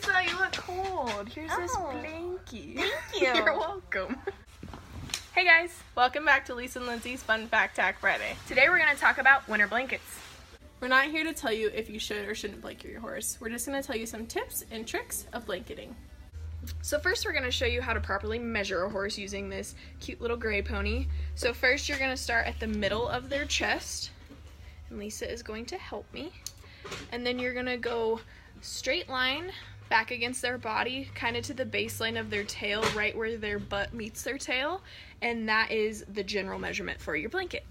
Lisa, you look cold. Here's this blankie. Thank you. You're welcome. Hey guys, welcome back to Lisa and Lynnsy's Fun Fact Tack Friday. Today we're going to talk about winter blankets. We're not here to tell you if you should or shouldn't blanket your horse. We're just going to tell you some tips and tricks of blanketing. So first we're going to show you how to properly measure a horse using this cute little gray pony. So first you're going to start at the middle of their chest, and Lisa is going to help me. And then you're going to go straight line back against their body, kind of to the baseline of their tail, right where their butt meets their tail, and that is the general measurement for your blanket.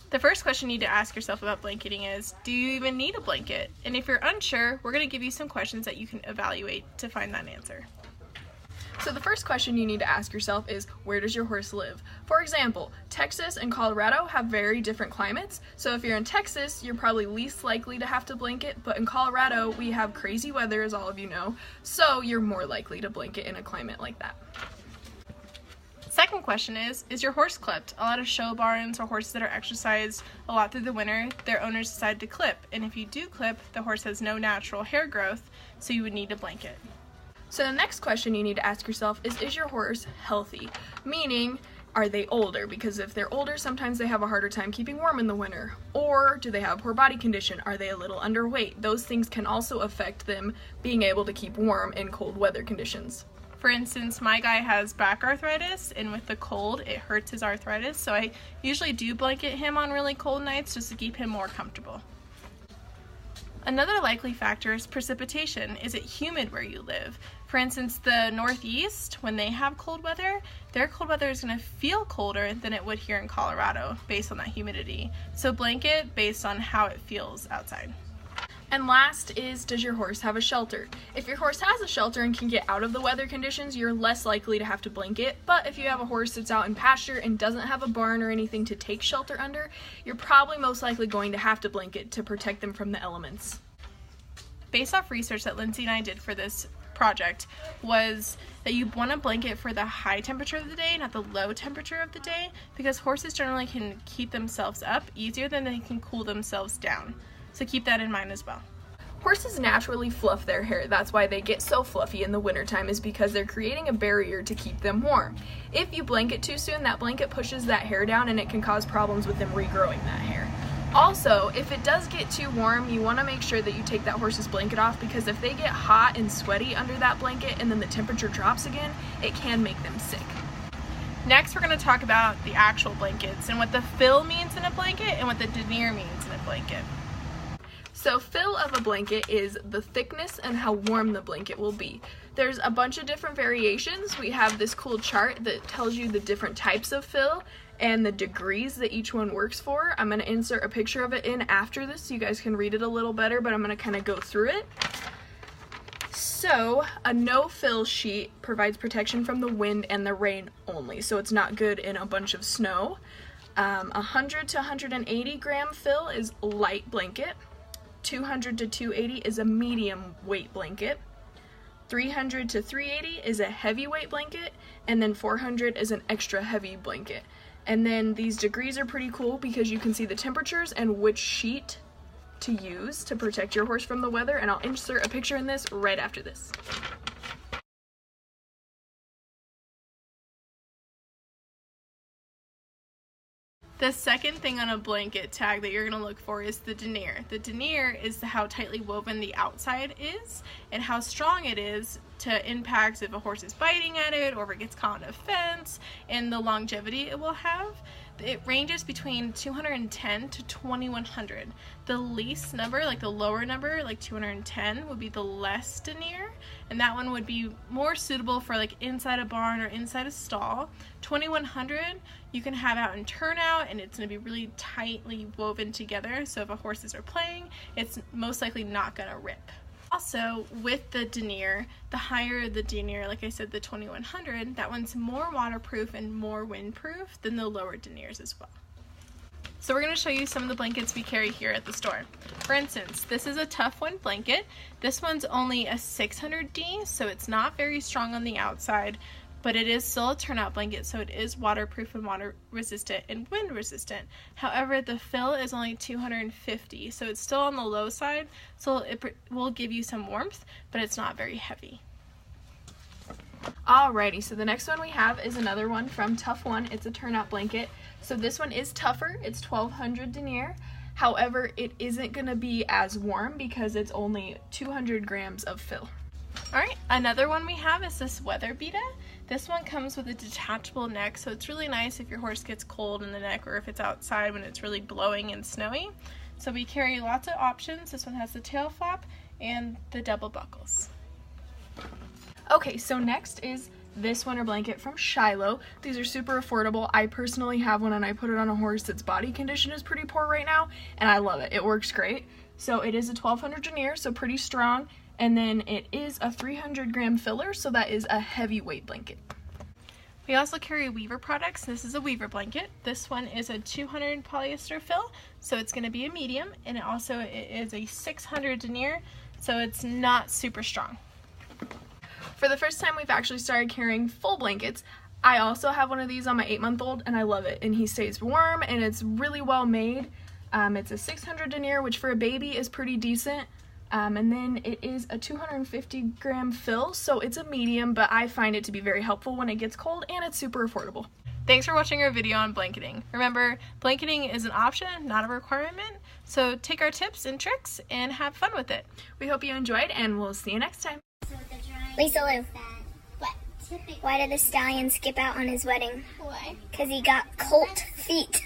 The first question you need to ask yourself about blanketing is, do you even need a blanket? And if you're unsure, we're going to give you some questions that you can evaluate to find that answer. So the first question you need to ask yourself is, where does your horse live? For example, Texas and Colorado have very different climates, so if you're in Texas, you're probably least likely to have to blanket, but in Colorado, we have crazy weather, as all of you know, so you're more likely to blanket in a climate like that. Second question is your horse clipped? A lot of show barns or horses that are exercised a lot through the winter, their owners decide to clip, and if you do clip, the horse has no natural hair growth, so you would need a blanket. So the next question you need to ask yourself is your horse healthy? Meaning, are they older? Because if they're older, sometimes they have a harder time keeping warm in the winter. Or do they have poor body condition? Are they a little underweight? Those things can also affect them being able to keep warm in cold weather conditions. For instance, my guy has back arthritis, and with the cold, it hurts his arthritis, so I usually do blanket him on really cold nights just to keep him more comfortable. Another likely factor is precipitation. Is it humid where you live? For instance, the Northeast, when they have cold weather, their cold weather is going to feel colder than it would here in Colorado based on that humidity. So blanket based on how it feels outside. And last is, does your horse have a shelter? If your horse has a shelter and can get out of the weather conditions, you're less likely to have to blanket. But if you have a horse that's out in pasture and doesn't have a barn or anything to take shelter under, you're probably most likely going to have to blanket to protect them from the elements. Based off research that Lynnsy and I did for this project was that you want to blanket for the high temperature of the day, not the low temperature of the day, because horses generally can keep themselves up easier than they can cool themselves down. So keep that in mind as well. Horses naturally fluff their hair. That's why they get so fluffy in the wintertime, is because they're creating a barrier to keep them warm. If you blanket too soon, that blanket pushes that hair down and it can cause problems with them regrowing that hair. Also, if it does get too warm, you want to make sure that you take that horse's blanket off, because if they get hot and sweaty under that blanket and then the temperature drops again, it can make them sick. Next, we're going to talk about the actual blankets and what the fill means in a blanket and what the denier means in a blanket. So fill of a blanket is the thickness and how warm the blanket will be. There's a bunch of different variations. We have this cool chart that tells you the different types of fill and the degrees that each one works for. I'm going to insert a picture of it in after this so you guys can read it a little better, but I'm going to kind of go through it. So a no-fill sheet provides protection from the wind and the rain only, so it's not good in a bunch of snow. 100 to 180 gram fill is light blanket. 200 to 280 is a medium weight blanket. 300 to 380 is a heavyweight blanket, and then 400 is an extra heavy blanket. And then these degrees are pretty cool because you can see the temperatures and which sheet to use to protect your horse from the weather, and I'll insert a picture in this right after this. The second thing on a blanket tag that you're going to look for is the denier. The denier is how tightly woven the outside is and how strong it is to impact if a horse is biting at it or if it gets caught in a fence, and the longevity it will have. It ranges between 210 to 2100. The least number, like the lower number, like 210, would be the less denier, and that one would be more suitable for like inside a barn or inside a stall. 2100 you can have out in turnout, and it's going to be really tightly woven together, so if a horses are playing, it's most likely not going to rip. Also, with the denier, the higher the denier, like I said, the 2100, that one's more waterproof and more windproof than the lower deniers as well. So we're going to show you some of the blankets we carry here at the store. For instance, this is a Tough One blanket. This one's only a 600D, so it's not very strong on the outside, but it is still a turnout blanket, so it is waterproof and water resistant and wind resistant. However, the fill is only 250, so it's still on the low side, so it will give you some warmth, but it's not very heavy. Alrighty, so the next one we have is another one from Tough One. It's a turnout blanket. So this one is tougher. It's 1200 denier. However, it isn't going to be as warm because it's only 200 grams of fill. Alright, another one we have is this Weather Beta. This one comes with a detachable neck, so it's really nice if your horse gets cold in the neck or if it's outside when it's really blowing and snowy. So we carry lots of options. This one has the tail flap and the double buckles. Okay, so next is this winter blanket from Shiloh. These are super affordable. I personally have one and I put it on a horse that's body condition is pretty poor right now, and I love it. It works great. So it is a 1200 denier, so pretty strong, and then it is a 300 gram filler, so that is a heavyweight blanket. We also carry Weaver products. This is a Weaver blanket. This one is a 200 polyester fill, so it's going to be a medium, and it is a 600 denier, so it's not super strong. For the first time we've actually started carrying full blankets. I also have one of these on my 8-month-old and I love it, and he stays warm and it's really well made. It's a 600 denier, which for a baby is pretty decent, and then it is a 250 gram fill, so it's a medium, but I find it to be very helpful when it gets cold, and it's super affordable. Thanks for watching our video on blanketing. Remember, blanketing is an option, not a requirement, so take our tips and tricks and have fun with it. We hope you enjoyed, and we'll see you next time. Lisa Lou, what? Why did the stallion skip out on his wedding? Why? Because he got colt feet.